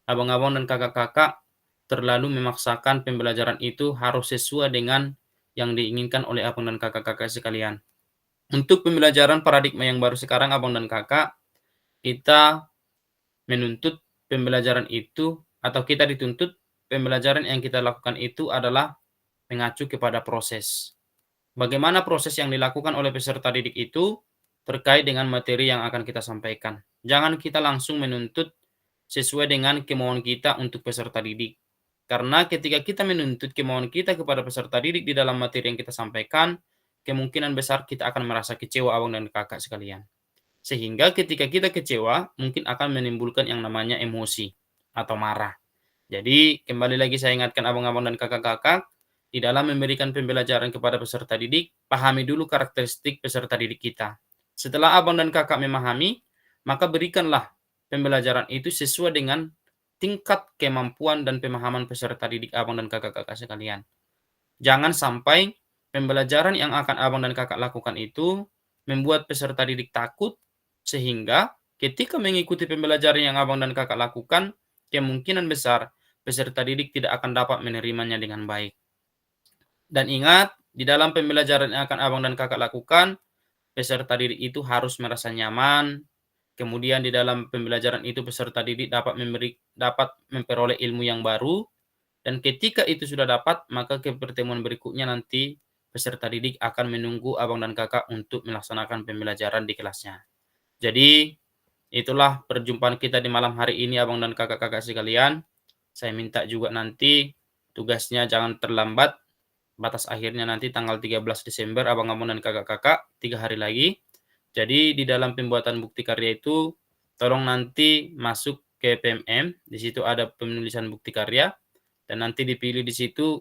abang-abang dan kakak-kakak terlalu memaksakan pembelajaran itu harus sesuai dengan yang diinginkan oleh abang dan kakak-kakak sekalian. Untuk pembelajaran paradigma yang baru sekarang, abang dan kakak, kita menuntut pembelajaran itu atau kita dituntut pembelajaran yang kita lakukan itu adalah mengacu kepada proses. Bagaimana proses yang dilakukan oleh peserta didik itu terkait dengan materi yang akan kita sampaikan. Jangan kita langsung menuntut sesuai dengan kemauan kita untuk peserta didik. Karena ketika kita menuntut kemauan kita kepada peserta didik di dalam materi yang kita sampaikan, kemungkinan besar kita akan merasa kecewa abang dan kakak sekalian. Sehingga ketika kita kecewa, mungkin akan menimbulkan yang namanya emosi atau marah. Jadi, kembali lagi saya ingatkan abang-abang dan kakak-kakak, di dalam memberikan pembelajaran kepada peserta didik, pahami dulu karakteristik peserta didik kita. Setelah abang dan kakak memahami, maka berikanlah pembelajaran itu sesuai dengan tingkat kemampuan dan pemahaman peserta didik abang dan kakak-kakak sekalian. Jangan sampai pembelajaran yang akan abang dan kakak lakukan itu membuat peserta didik takut, sehingga ketika mengikuti pembelajaran yang abang dan kakak lakukan, kemungkinan besar peserta didik tidak akan dapat menerimanya dengan baik. Dan ingat, di dalam pembelajaran yang akan abang dan kakak lakukan, peserta didik itu harus merasa nyaman. Kemudian di dalam pembelajaran itu peserta didik dapat memperoleh ilmu yang baru. Dan ketika itu sudah dapat, maka ke pertemuan berikutnya nanti peserta didik akan menunggu abang dan kakak untuk melaksanakan pembelajaran di kelasnya. Jadi, itulah perjumpaan kita di malam hari ini abang dan kakak-kakak sekalian. Saya minta juga nanti tugasnya jangan terlambat. Batas akhirnya nanti tanggal 13 Desember abang-abang dan kakak-kakak, 3 hari lagi. Jadi di dalam pembuatan bukti karya itu tolong nanti masuk ke PMM, di situ ada penulisan bukti karya dan nanti dipilih di situ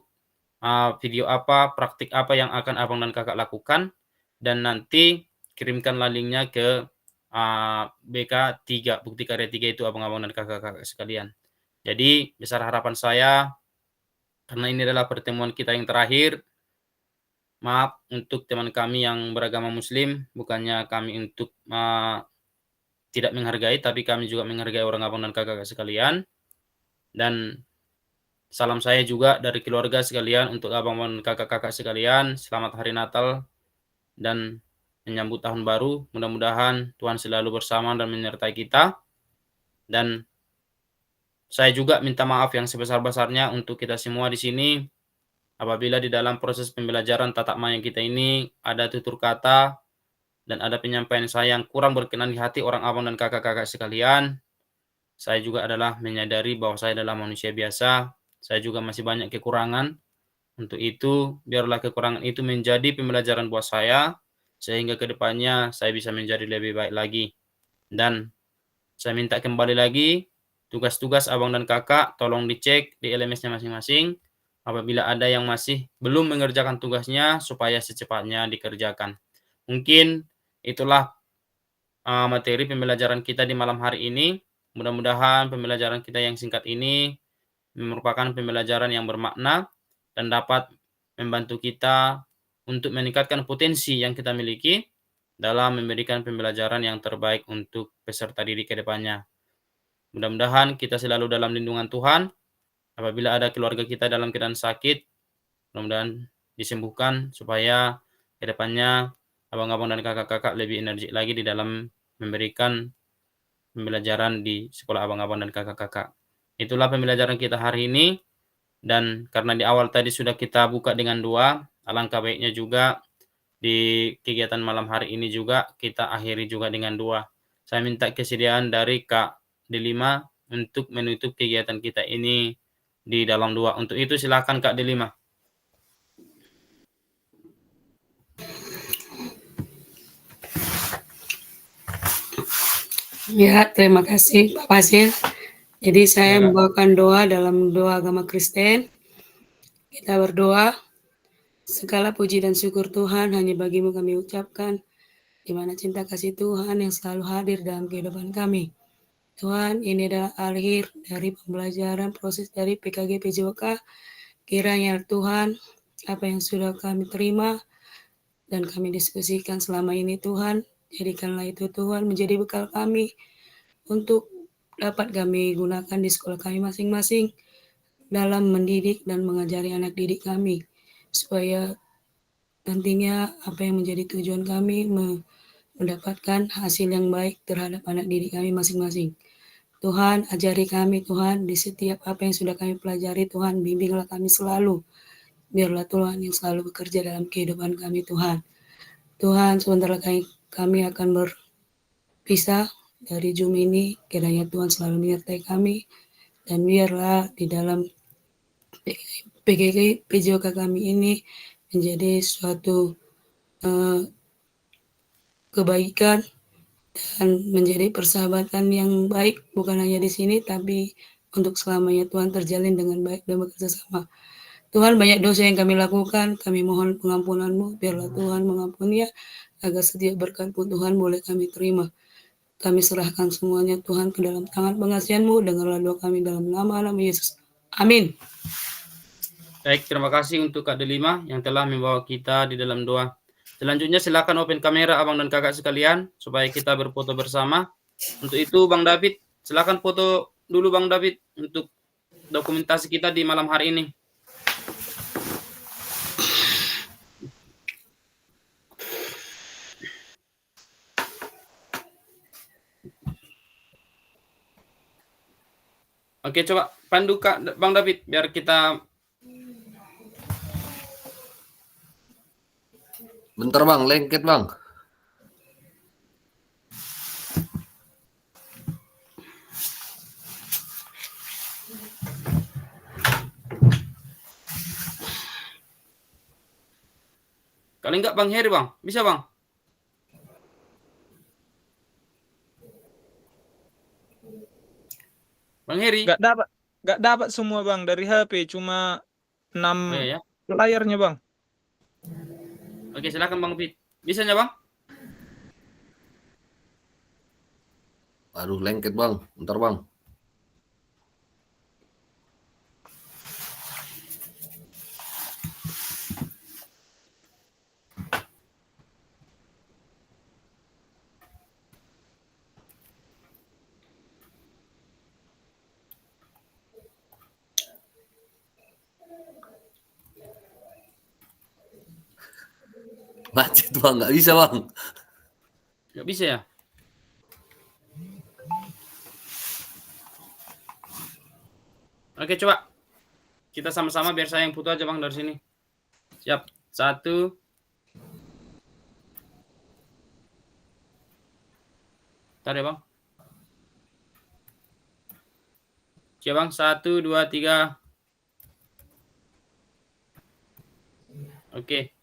video apa, praktik apa yang akan abang dan kakak lakukan dan nanti kirimkanlah linknya ke BK 3, bukti karya 3 itu abang-abang dan kakak-kakak sekalian. Jadi besar harapan saya, karena ini adalah pertemuan kita yang terakhir, maaf untuk teman kami yang beragama muslim, bukannya kami untuk tidak menghargai, tapi kami juga menghargai orang abang dan kakak sekalian. Dan salam saya juga dari keluarga sekalian untuk abang dan kakak-kakak sekalian, selamat hari Natal dan menyambut tahun baru. Mudah-mudahan Tuhan selalu bersama dan menyertai kita. Dan saya juga minta maaf yang sebesar-besarnya untuk kita semua di sini apabila di dalam proses pembelajaran tatap maya kita ini ada tutur kata dan ada penyampaian saya yang kurang berkenan di hati orang abang dan kakak-kakak sekalian. Saya juga adalah menyadari bahwa saya adalah manusia biasa. Saya juga masih banyak kekurangan. Untuk itu, biarlah kekurangan itu menjadi pembelajaran buat saya, sehingga kedepannya saya bisa menjadi lebih baik lagi. Dan saya minta kembali lagi, tugas-tugas abang dan kakak tolong dicek di LMS-nya masing-masing. apabila ada yang masih belum mengerjakan tugasnya supaya secepatnya dikerjakan. Mungkin itulah materi pembelajaran kita di malam hari ini. Mudah-mudahan pembelajaran kita yang singkat ini merupakan pembelajaran yang bermakna dan dapat membantu kita untuk meningkatkan potensi yang kita miliki dalam memberikan pembelajaran yang terbaik untuk peserta didik ke depannya. Mudah-mudahan kita selalu dalam lindungan Tuhan. Apabila ada keluarga kita dalam keadaan sakit, mudah-mudahan disembuhkan supaya ke depannya abang-abang dan kakak-kakak lebih energik lagi di dalam memberikan pembelajaran di sekolah abang-abang dan kakak-kakak. Itulah pembelajaran kita hari ini, dan karena di awal tadi sudah kita buka dengan doa, alangkah baiknya juga di kegiatan malam hari ini juga kita akhiri juga dengan doa. Saya minta kesediaan dari Kak Delima untuk menutup kegiatan kita ini di dalam doa. Untuk itu silakan Kak Delima. Ya, terima kasih Pak Fasil. Jadi saya Ya. membawakan doa dalam doa agama Kristen. Kita berdoa, segala puji dan syukur Tuhan hanya bagimu kami ucapkan, di mana cinta kasih Tuhan yang selalu hadir dalam kehidupan kami. Tuhan, ini adalah akhir dari pembelajaran proses dari PKG PJOK. Kiranya Tuhan, apa yang sudah kami terima dan kami diskusikan selama ini Tuhan, jadikanlah itu Tuhan menjadi bekal kami untuk dapat kami gunakan di sekolah kami masing-masing dalam mendidik dan mengajari anak didik kami, supaya nantinya apa yang menjadi tujuan kami mendapatkan hasil yang baik terhadap anak didik kami masing-masing. Tuhan, ajari kami Tuhan di setiap apa yang sudah kami pelajari Tuhan, bimbinglah kami selalu. Biarlah Tuhan yang selalu bekerja dalam kehidupan kami Tuhan. Tuhan, sebentar lagi kami akan berpisah dari Zoom ini, kiranya Tuhan selalu menyertai kami, dan biarlah di dalam PKG PJOK kami ini menjadi suatu kebaikan dan menjadi persahabatan yang baik, bukan hanya di sini, tapi untuk selamanya Tuhan terjalin dengan baik dan bekerja sama. Tuhan, banyak dosa yang kami lakukan, kami mohon pengampunan-Mu, biarlah Tuhan mengampuni, agar setiap berkat pun Tuhan boleh kami terima. Kami serahkan semuanya Tuhan ke dalam tangan pengasihan-Mu, dengarlah doa kami dalam nama Yesus. Amin. Baik, terima kasih untuk Kak Delima yang telah membawa kita di dalam doa. Selanjutnya silakan open kamera abang dan kakak sekalian supaya kita berfoto bersama. Untuk itu Bang David, silakan foto dulu Bang David untuk dokumentasi kita di malam hari ini. Oke, coba pandu Kak Bang David biar kita. Bentar Bang, lengket Bang. Kalau enggak Bang Heri Bang, bisa Bang? Bang Heri? Nggak dapat semua Bang dari HP, cuma 6 Oh, iya, ya. layarnya Bang. Oke, silakan Bang David. Bisanya Bang? Aduh, lengket Bang. Bentar Bang. Macet Bang, nggak bisa Bang. Nggak bisa ya? Oke, coba. Kita sama-sama biar saya yang foto aja Bang dari sini. Siap. 1. Bentar ya Bang. Siap Bang. 1, 2, 3. Oke.